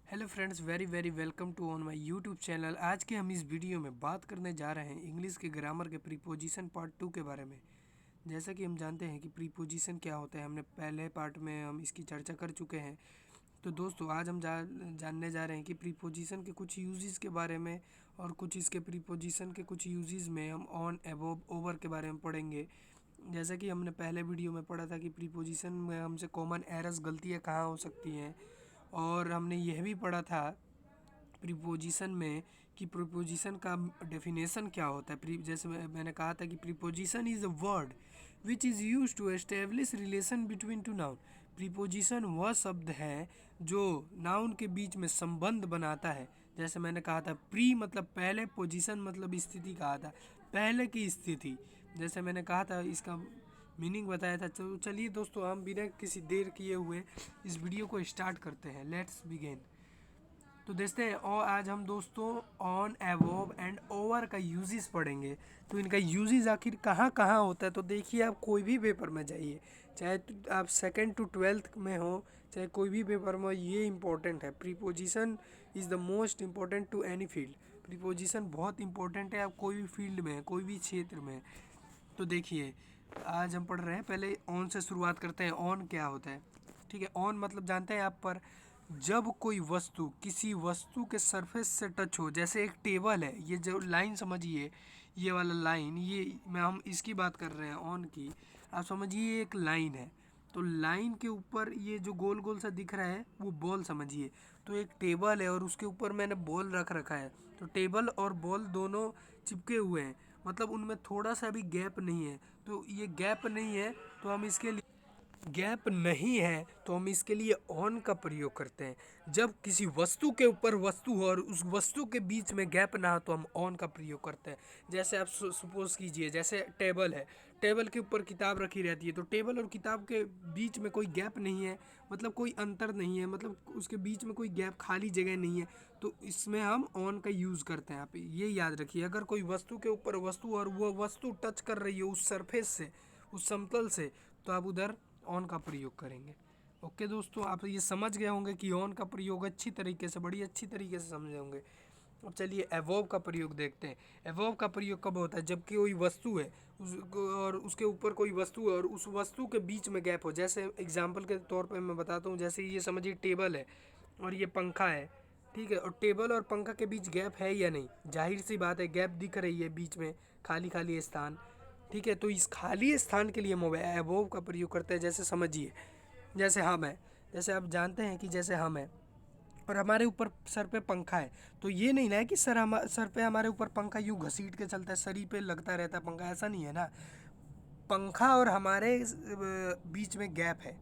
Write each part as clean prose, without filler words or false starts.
Hello friends, very very welcome to on my YouTube channel. आज के हम इस वीडियो में बात करने जा रहे हैं इंग्लिश के ग्रामर के प्रीपोजिशन पार्ट 2 के बारे में। जैसा कि हम जानते हैं कि प्रीपोजिशन क्या होता है, हमने पहले पार्ट में हम इसकी चर्चा कर चुके हैं। तो दोस्तों आज हम जानने जा रहे हैं कि प्रीपोजिशन के कुछ यूजेस के बारे में, और कुछ इसके प्रीपोजिशन के कुछ यूजेस में हम ऑन, अबव, ओवर के बारे में पढ़ेंगे। जैसा कि हमने पहले वीडियो में पढ़ा था कि प्रीपोजिशन में हमसे कॉमन एरर्स, गलतियाँ कहाँ हो सकती हैं, और हमने यह भी पढ़ा था प्रीपोजिशन में कि प्रीपोजिशन का डेफिनेशन क्या होता है। जैसे मैंने कहा था कि preposition is a word which is use to establish relation between two noun. Preposition वह शब्द है जो नाउन के बीच में संबंध बनाता है। जैसे मैंने कहा था, प्री मतलब पहले, पोजीशन मतलब स्थिति कहा था, पहले की स्थिति। जैसे मैंने कहा था, इसका मीनिंग बताया था। तो चलिए दोस्तों, हम बिना किसी देर किए हुए इस वीडियो को स्टार्ट करते हैं। Let's begin. तो देखते हैं, और आज हम दोस्तों ऑन, अबव एंड ओवर का यूजेस पढ़ेंगे। तो इनका यूजेस आखिर कहाँ कहाँ होता है। तो देखिए, आप कोई भी पेपर में जाइए, चाहे आप सेकंड टू ट्वेल्थ में हो, चाहे कोई भी पेपर में हो, ये इंपॉर्टेंट है। Preposition is the most important to any field. Preposition बहुत इंपॉर्टेंट है, आप कोई भी फील्ड में, कोई भी क्षेत्र में। तो देखिए, आज हम पढ़ रहे हैं, पहले ऑन से शुरुआत करते हैं। ऑन क्या होता है, ठीक है। ऑन मतलब जानते हैं आप, पर जब कोई वस्तु किसी वस्तु के सरफेस से टच हो। जैसे एक टेबल है, ये जो लाइन समझिए, ये वाला लाइन, ये मैं हम इसकी बात कर रहे हैं ऑन की। आप समझिए एक लाइन है, तो लाइन के ऊपर ये जो गोल गोल सा दिख रहा है वो बॉल समझिए। तो एक टेबल है और उसके ऊपर मैंने बॉल रख रखा है, तो टेबल और बॉल दोनों चिपके हुए हैं, मतलब उनमें थोड़ा सा भी गैप नहीं है। तो ये गैप नहीं है, तो हम इसके लिए गैप नहीं है तो हम इसके लिए ऑन का प्रयोग करते हैं। जब किसी वस्तु के ऊपर वस्तु हो और उस वस्तु के बीच में गैप ना हो, तो हम ऑन का प्रयोग करते हैं। जैसे आप सपोज कीजिए, जैसे टेबल है, टेबल के ऊपर किताब रखी रहती है, तो टेबल और किताब के बीच में कोई गैप नहीं है, मतलब कोई अंतर नहीं है, मतलब उसके बीच में कोई गैप, खाली जगह नहीं है। तो इसमें हम ऑन का यूज़ करते हैं। आप ये याद रखिए, अगर कोई वस्तु के ऊपर वस्तु और वो वस्तु टच कर रही है उस सरफेस से, उस समतल से, तो आप उधर ऑन का प्रयोग करेंगे। ओके दोस्तों, आप ये समझ गए होंगे कि ऑन का प्रयोग अच्छी तरीके से, बड़ी अच्छी तरीके से समझे होंगे। अब चलिए अबव का प्रयोग देखते हैं। अबव का प्रयोग कब होता है, जब कोई वस्तु है और उसके ऊपर कोई वस्तु है और उस वस्तु के बीच में गैप हो। जैसे एग्जाम्पल के तौर पर मैं बताता हूँ, जैसे ये समझिए टेबल है और ये पंखा है, ठीक है। और टेबल और पंखा के बीच गैप है या नहीं, जाहिर सी बात है, गैप दिख रही है बीच में, खाली खाली स्थान, ठीक है। तो इस खाली स्थान के लिए हम अबव का प्रयोग करते हैं। जैसे समझिए, जैसे हम है, जैसे आप जानते हैं कि जैसे हम है और हमारे ऊपर सर पे पंखा है, तो ये नहीं ना है कि सर पे हमारे ऊपर पंखा यूँ घसीट के चलता है, शरीर पे लगता रहता है पंखा, ऐसा नहीं है ना। पंखा और हमारे बीच में गैप है,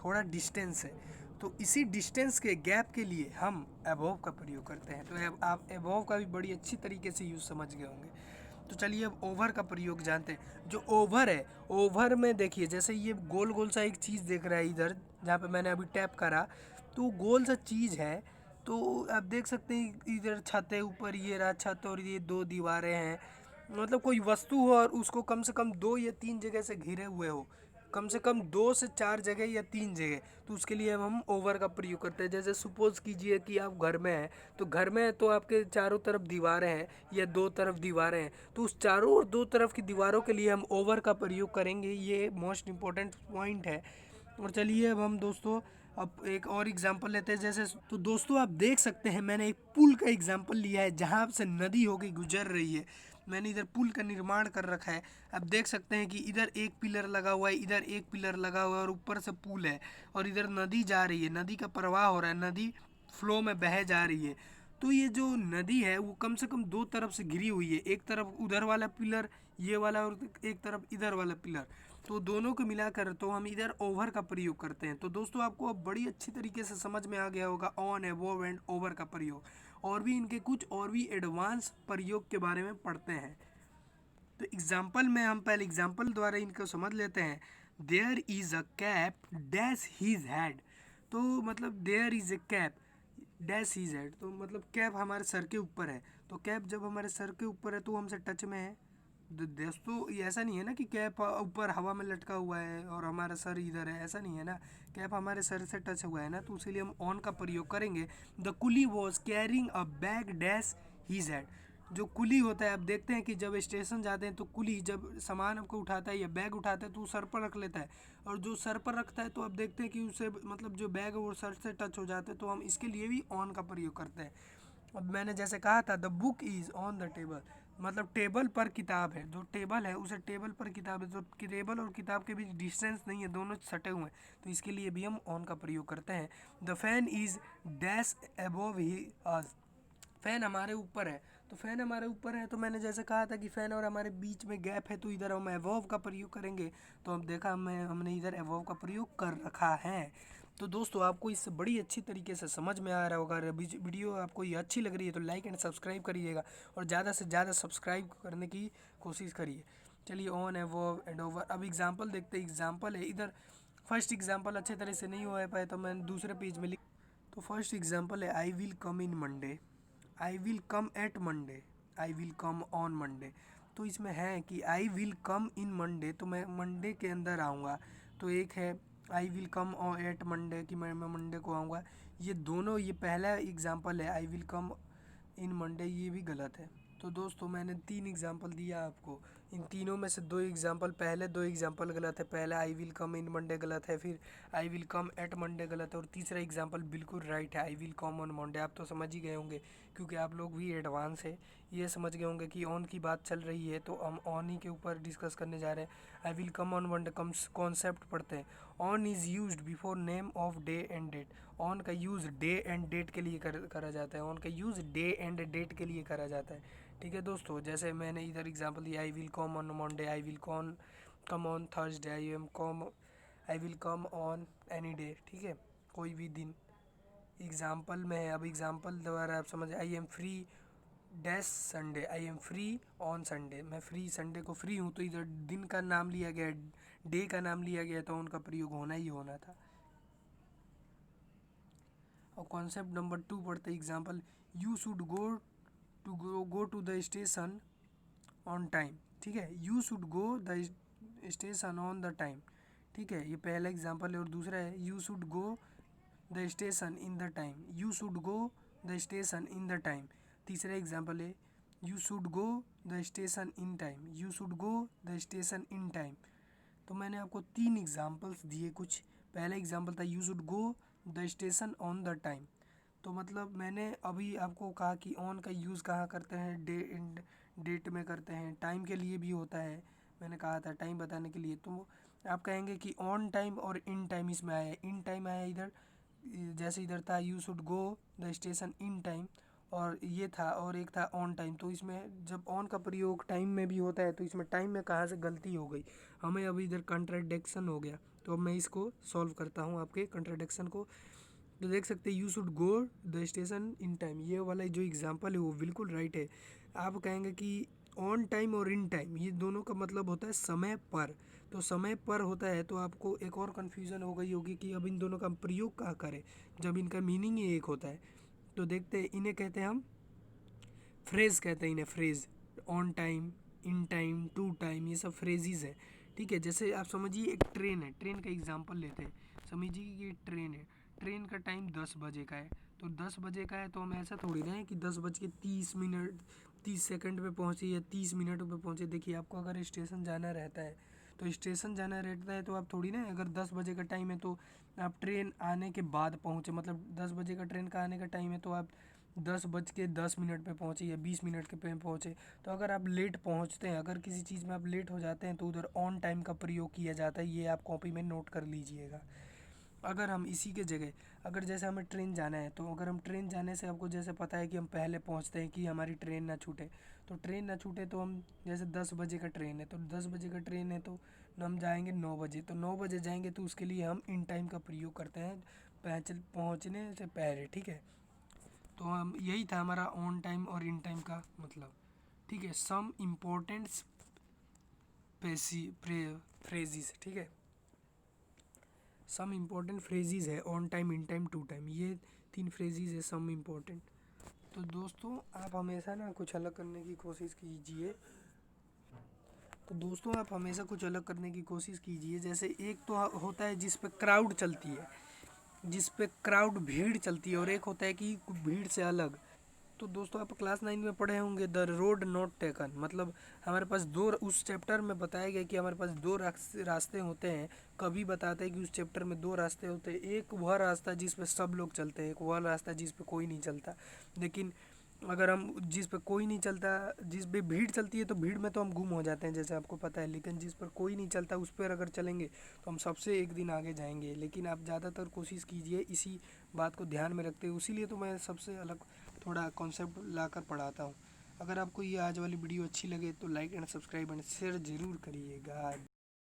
थोड़ा डिस्टेंस है। तो इसी डिस्टेंस के गैप के लिए हम अबव का प्रयोग करते हैं। तो आप अबव का भी बड़ी अच्छी तरीके से यूज़ समझ गए होंगे। तो चलिए अब ओवर का प्रयोग जानते हैं। जो ओवर है, ओवर में देखिए, जैसे ये गोल गोल सा एक चीज़ देख रहा है इधर, जहाँ पे मैंने अभी टैप करा, तो गोल सा चीज़ है। तो आप देख सकते हैं इधर छत है, ऊपर ये रहा छत और ये दो दीवारें हैं। मतलब कोई वस्तु हो और उसको कम से कम 2 या 3 जगह से घिरे हुए हो, कम से कम 2 से 4 जगह या 3 जगह, तो उसके लिए हम ओवर का प्रयोग करते हैं। जैसे सपोज कीजिए कि आप घर में हैं, तो घर में तो आपके चारों तरफ दीवारें हैं या 2 तरफ दीवारें हैं, तो उस चारों और 2 तरफ की दीवारों के लिए हम ओवर का प्रयोग करेंगे। ये मोस्ट इम्पोर्टेंट पॉइंट है। और चलिए अब हम दोस्तों अब एक और एग्जांपल लेते हैं। जैसे तो दोस्तों आप देख सकते हैं, मैंने एक पुल का एग्जांपल लिया है जहाँ से नदी होकर गुजर रही है। मैंने इधर पुल का निर्माण कर रखा है। आप देख सकते हैं कि इधर एक पिलर लगा हुआ है, इधर एक पिलर लगा हुआ है, और ऊपर से पुल है, और इधर नदी जा रही है, नदी का प्रवाह हो रहा है, नदी फ्लो में बह जा रही है। तो ये जो नदी है वो कम से कम 2 तरफ से घिरी हुई है, एक तरफ उधर वाला पिलर ये वाला, और एक तरफ इधर वाला पिलर, तो दोनों को मिलाकर तो हम इधर ओवर का प्रयोग करते हैं। तो दोस्तों आपको अब बड़ी अच्छी तरीके से समझ में आ गया होगा ऑन, अबव एंड ओवर का प्रयोग। और भी इनके कुछ और भी एडवांस प्रयोग के बारे में पढ़ते हैं। तो एग्जाम्पल में हम पहले एग्जाम्पल द्वारा इनको समझ लेते हैं। There is a cap dash his head. तो मतलब there is a cap dash his head, तो मतलब कैप हमारे सर के ऊपर है। तो कैप जब हमारे सर के ऊपर है तो वो हमसे टच में है, दोस्तों ये ऐसा नहीं है ना कि कैप ऊपर हवा में लटका हुआ है और हमारा सर इधर है, ऐसा नहीं है ना। कैप हमारे सर से टच हुआ है ना, तो इसीलिए हम ऑन का प्रयोग करेंगे। The coolie was carrying a bag dash his head. जो कुली होता है, आप देखते हैं कि जब स्टेशन जाते हैं तो कुली जब सामान को उठाता है या बैग उठाता है तो वो सर पर रख लेता है। और जो सर पर रखता है तो आप देखते हैं कि उसे मतलब जो बैग है वो सर से टच हो जाता है, तो हम इसके लिए भी ऑन का प्रयोग करते हैं। अब मैंने जैसे कहा था the book is on the table, मतलब टेबल पर किताब है। जो टेबल है उसे टेबल पर किताब है, तो टेबल और किताब के बीच डिस्टेंस नहीं है, दोनों सटे हुए हैं, तो इसके लिए भी हम ऑन का प्रयोग करते हैं। The fan is dash above he us. Fan हमारे ऊपर है, तो फ़ैन हमारे ऊपर है, तो मैंने जैसे कहा था कि फ़ैन और हमारे बीच में गैप है, तो इधर हम अबव का प्रयोग करेंगे। तो अब देखा हमने इधर अबव का प्रयोग कर रखा है। तो दोस्तों आपको इससे बड़ी अच्छी तरीके से समझ में आ रहा होगा। अगर वीडियो आपको ये अच्छी लग रही है तो लाइक एंड सब्सक्राइब करिएगा और ज़्यादा से ज़्यादा सब्सक्राइब करने की कोशिश करिए। चलिए ऑन अबव एंड ओवर। अब एग्जाम्पल देखते हैं। एग्जाम्पल है इधर। फर्स्ट एग्जाम्पल अच्छे तरह से नहीं हो पाया तो मैंने दूसरे पेज में लिख। तो फर्स्ट एग्जाम्पल है I will come in Monday, I will come at Monday, I will come on Monday. तो इसमें है कि आई विल कम इन मंडे, तो मैं मंडे के अंदर आऊँगा। तो एक है I will come at Monday कि मैं मंडे को आऊँगा। ये दोनों, ये पहला एग्जाम्पल है I will come in Monday, ये भी गलत है। तो दोस्तों मैंने 3 एग्जांपल दिया आपको। इन तीनों में से 2 एग्जांपल, पहले 2 एग्जांपल गलत है। पहला आई विल कम इन मंडे गलत है, फिर I will come at Monday गलत है, और तीसरा एग्जांपल बिल्कुल राइट है, I will come on Monday. आप तो समझ ही गए होंगे क्योंकि आप लोग भी एडवांस है। ये समझ गए होंगे कि ऑन की बात चल रही है तो हम ऑन ही के ऊपर डिस्कस करने जा रहे हैं। I will come on Monday concept पढ़ते हैं। On is used before name of day and date. On का यूज़ डे एंड डेट के लिए करा जाता है। ऑन का यूज़ डे एंड डेट के लिए करा जाता है। ठीक है दोस्तों, जैसे मैंने इधर एग्जांपल दिया, आई will come on Monday, I will come on Thursday, I will come on any day. ठीक है, कोई भी दिन एग्जांपल में है। अब एग्जांपल द्वारा आप समझ, I am free dash Sunday, I am free on Sunday. मैं फ्री, संडे को फ्री हूँ, तो इधर दिन का नाम लिया गया, डे का नाम लिया गया, तो उनका प्रयोग होना ही होना था। और कॉन्सेप्ट नंबर 2 पढ़ते example, you should go to the station on time. ठीक है, you should go the station on the time. ठीक है, ये पहला एग्जांपल है। और दूसरा है you should go the station in the time, you should go the station in the time. तीसरा एग्जांपल है you should go the station in time, you should go the station in time. तो मैंने आपको 3 examples दिए कुछ। पहला example था you should go the station on the time. तो मतलब मैंने अभी आपको कहा कि ऑन का यूज़ कहाँ करते हैं, डे एंड डेट में करते हैं, टाइम के लिए भी होता है। मैंने कहा था टाइम बताने के लिए। तो आप कहेंगे कि ऑन टाइम और इन टाइम इसमें आया है। इन टाइम आया इधर, जैसे इधर था you should go the station in time, और ये था, और एक था ऑन टाइम। तो इसमें जब ऑन का प्रयोग टाइम में भी होता है तो इसमें टाइम में कहाँ से गलती हो गई हमें, अभी इधर कंट्राडिक्शन हो गया। तो अब मैं इसको सॉल्व करता हूँ आपके कंट्राडिक्शन को। तो देख सकते हैं you should go the station in time, ये वाला जो एग्जांपल है वो बिल्कुल राइट है। आप कहेंगे कि ऑन टाइम और इन टाइम ये दोनों का मतलब होता है समय पर। तो समय पर होता है तो आपको एक और कन्फ्यूज़न हो गई होगी कि अब इन दोनों का प्रयोग कहाँ करें जब इनका मीनिंग ही एक होता है। तो देखते हैं, इन्हें कहते हैं हम फ्रेज़, कहते हैं इन्हें phrase. On time, in time, to time, ये सब फ्रेजेस हैं। ठीक है, जैसे आप समझिए एक ट्रेन है, ट्रेन का एग्जांपल लेते हैं। समझिए कि ये ट्रेन है, ट्रेन का टाइम 10 बजे का है। तो 10 बजे का है तो हम ऐसा थोड़ी ना है कि 10 बज के 30 मिनट 30 सेकंड पे पहुँचे या 30 मिनट पे पहुँचे। देखिए आपको अगर स्टेशन जाना रहता है तो स्टेशन जाना रहता है तो आप थोड़ी ना, अगर 10 बजे का टाइम है तो आप ट्रेन आने के बाद पहुँचे, मतलब 10 बजे का ट्रेन का आने का टाइम है तो आप 10 बज के 10 मिनट पे पहुँचे या 20 मिनट के पे पहुँचे। तो अगर आप लेट पहुँचते हैं, अगर किसी चीज़ में आप लेट हो जाते हैं तो उधर ऑन टाइम का प्रयोग किया जाता है। ये आप कॉपी में नोट कर लीजिएगा। अगर हम इसी के जगह, अगर जैसे हमें ट्रेन जाना है तो अगर हम ट्रेन जाने से, आपको जैसे पता है कि हम पहले पहुंचते हैं कि हमारी ट्रेन ना छूटे, तो ट्रेन ना छूटे तो हम जैसे 10 बजे का ट्रेन है तो 10 बजे का ट्रेन है तो हम जाएंगे 9 बजे, तो 9 बजे जाएंगे तो उसके लिए हम इन टाइम का प्रयोग करते हैं पहुंचने से पहले। ठीक है, तो हम यही था हमारा ऑन टाइम और इन टाइम का मतलब। ठीक है, सम इम्पोर्टेंट फ्रेजिस। ठीक है, सम इम्पोर्टेंट फ्रेजेस है on time, in time, to time, ये 3 फ्रेजेस है सम इम्पोर्टेंट। तो दोस्तों आप हमेशा ना कुछ अलग करने की कोशिश कीजिए। तो दोस्तों आप हमेशा कुछ अलग करने की कोशिश कीजिए। जैसे एक तो होता है जिस पे क्राउड चलती है, जिस पे क्राउड भीड़ चलती है, और एक होता है कि भीड़ से अलग। तो दोस्तों आप क्लास 9 में पढ़े होंगे द रोड नॉट टेकन, मतलब हमारे पास दो, उस चैप्टर में बताया गया कि हमारे पास दो रास्ते होते हैं। कभी बताते हैं कि उस चैप्टर में दो रास्ते होते हैं, एक वह रास्ता जिस पे सब लोग चलते हैं, एक वह रास्ता जिस पे कोई नहीं चलता। लेकिन अगर हम जिस पे कोई नहीं चलता, जिस पे भीड़ चलती है, तो भीड़ में तो हम गुम हो जाते हैं जैसे आपको पता है। लेकिन जिस पर कोई नहीं चलता उस पर अगर चलेंगे तो हम सबसे एक दिन आगे जाएंगे। लेकिन आप ज़्यादातर कोशिश कीजिए इसी बात को ध्यान में रखते हुए, इसीलिए तो मैं सबसे अलग थोड़ा कॉन्सेप्ट ला कर पढ़ाता हूँ। अगर आपको ये आज वाली वीडियो अच्छी लगे तो like and subscribe and share ज़रूर करिएगा।